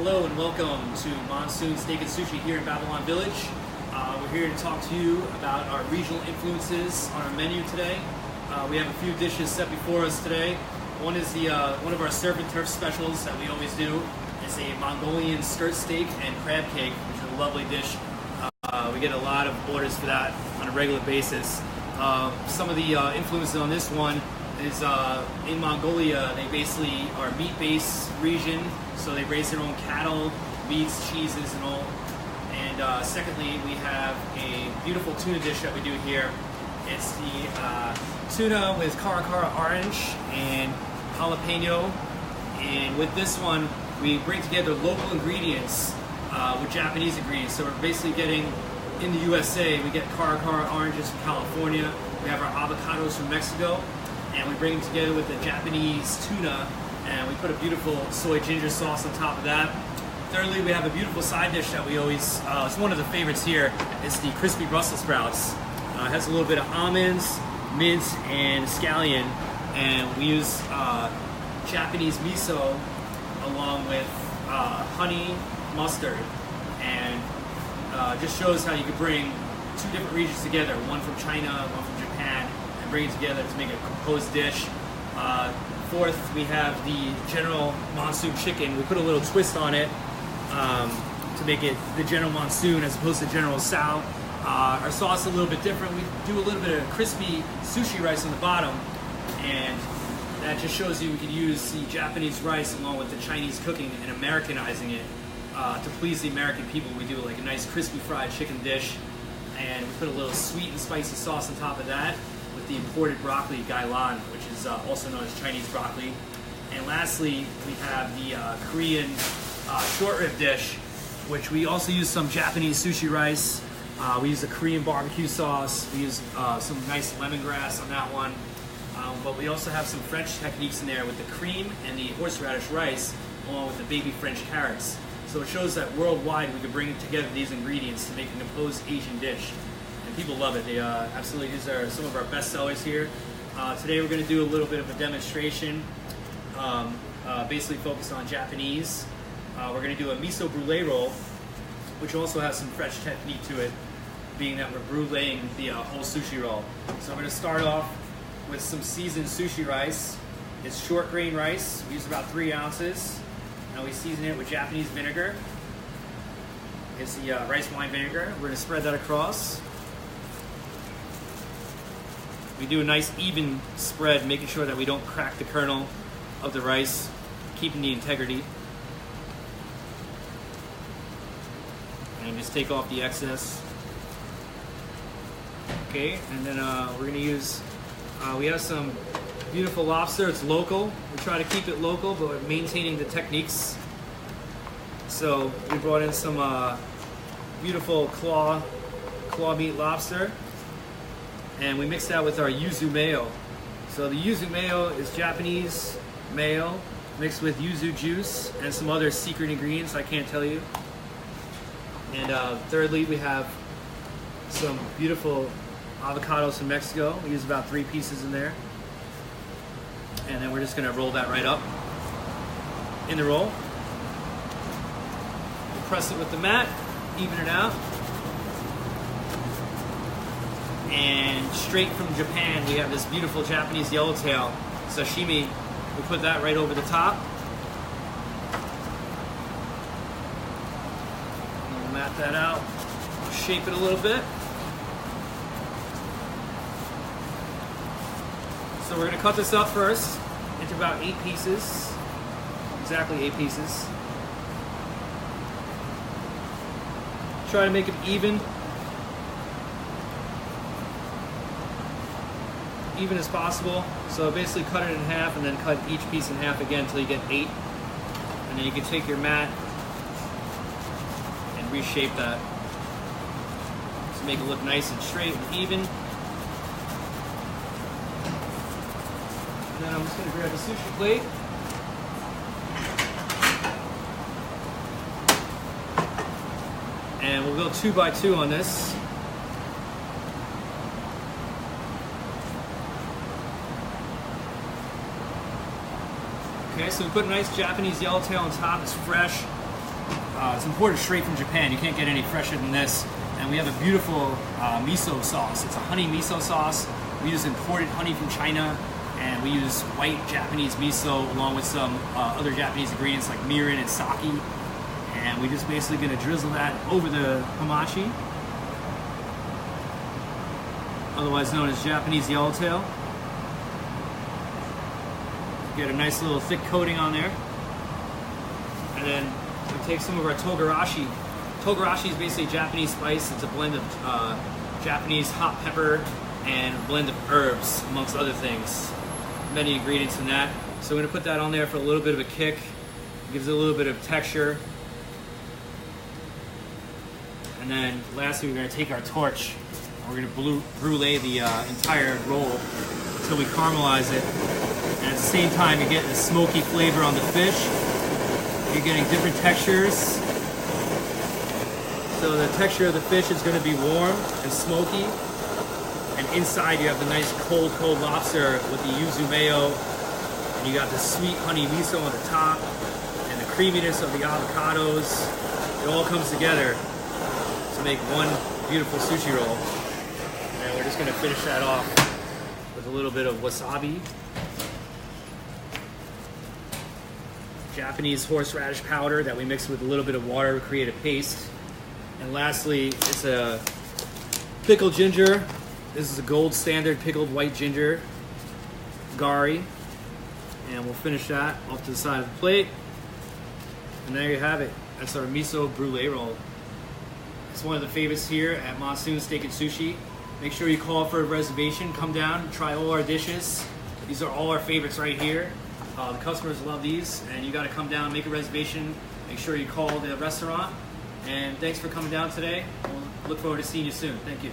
Hello and welcome to Monsoon Steak and Sushi here in Babylon Village. We're here to talk to you about our regional influences on our menu today. We have a few dishes set before us today. One is one of our surf and turf specials that we always do. It's a Mongolian skirt steak and crab cake, which is a lovely dish. We get a lot of orders for that on a regular basis. Some of the influences on this one is in Mongolia, they basically are a meat-based region, so they raise their own cattle, meats, cheeses, and all. And secondly, we have a beautiful tuna dish that we do here. It's the tuna with cara orange and jalapeno. And with this one, we bring together local ingredients with Japanese ingredients. So we're basically getting, in the USA, we get cara oranges from California. We have our avocados from Mexico. And we bring them together with the Japanese tuna, and we put a beautiful soy ginger sauce on top of that. Thirdly, we have a beautiful side dish that we always, it's one of the favorites here. It's the crispy Brussels sprouts. It has a little bit of almonds, mint, and scallion, and we use Japanese miso along with honey mustard, and just shows how you could bring two different regions together, one from China, one from Japan, and bring it together to make a composed dish. Fourth, we have the General Monsoon chicken. We put a little twist on it to make it the General Monsoon as opposed to General Tso. Our sauce is a little bit different. We do a little bit of crispy sushi rice on the bottom, and that just shows you we can use the Japanese rice along with the Chinese cooking and Americanizing it to please the American people. We do like a nice crispy fried chicken dish, and we put a little sweet and spicy sauce on top of that with the imported broccoli gailan, which is also known as Chinese broccoli. And lastly, we have the Korean short rib dish, which we also use some Japanese sushi rice. We use a Korean barbecue sauce. We use some nice lemongrass on that one. But we also have some French techniques in there with the cream and the horseradish rice, along with the baby French carrots. So it shows that worldwide we can bring together these ingredients to make a composed Asian dish. And people love it. They absolutely, these are some of our best sellers here. Today we're going to do a little bit of a demonstration, basically focused on Japanese. We're going to do a Miso Brûlée roll, which also has some French technique to it, being that we're bruleeing the whole sushi roll. So I'm going to start off with some seasoned sushi rice. It's short grain rice. We use about 3 ounces. Now we season it with Japanese vinegar. It's the rice wine vinegar. We're going to spread that across. We do a nice even spread, making sure that we don't crack the kernel of the rice, keeping the integrity. And just take off the excess. Okay, and then we're going to use, we have some beautiful lobster. It's local. We try to keep it local, but we're maintaining the techniques. So we brought in some beautiful claw meat lobster, and we mix that with our yuzu mayo. So the yuzu mayo is Japanese mayo mixed with yuzu juice and some other secret ingredients I can't tell you. And thirdly, we have some beautiful avocados from Mexico. We use about 3 pieces in there. And then we're just gonna roll that right up in the roll. We'll press it with the mat, even it out. And straight from Japan, we have this beautiful Japanese yellowtail sashimi. We put that right over the top. And we'll mat that out, shape it a little bit. So we're going to cut this up first into about 8 pieces, exactly 8 pieces. Try to make it even as possible. So basically cut it in half and then cut each piece in half again until you get 8. And then you can take your mat and reshape that to make it look nice and straight and even. And then I'm just going to grab a sushi plate. And we'll go 2 by 2 on this. Okay, so we put a nice Japanese yellowtail on top. It's fresh. It's imported straight from Japan. You can't get any fresher than this. And we have a beautiful miso sauce. It's a honey miso sauce. We use imported honey from China, and we use white Japanese miso along with some other Japanese ingredients like mirin and sake. And we're just basically gonna drizzle that over the hamachi, otherwise known as Japanese yellowtail. Get a nice little thick coating on there. And then we take some of our togarashi. Togarashi is basically a Japanese spice. It's a blend of Japanese hot pepper and a blend of herbs, amongst other things. Many ingredients in that. So we're gonna put that on there for a little bit of a kick. It gives it a little bit of texture. And then lastly, we're gonna take our torch and we're gonna brûlée the entire roll until we caramelize it. And at the same time, you're getting a smoky flavor on the fish. You're getting different textures. So the texture of the fish is gonna be warm and smoky. And inside you have the nice cold lobster with the yuzu mayo. And you got the sweet honey miso on the top and the creaminess of the avocados. It all comes together to make one beautiful sushi roll. And we're just gonna finish that off with a little bit of wasabi. Japanese horseradish powder that we mix with a little bit of water to create a paste. And lastly, it's a pickled ginger. This is a gold standard pickled white ginger, gari. And we'll finish that off to the side of the plate. And there you have it. That's our miso brûlée roll. It's one of the favorites here at Monsoon Steak and Sushi. Make sure you call for a reservation. Come down, try all our dishes. These are all our favorites right here. The customers love these, and you got to come down, make a reservation. Make sure you call the restaurant. And thanks for coming down today. We'll look forward to seeing you soon. Thank you.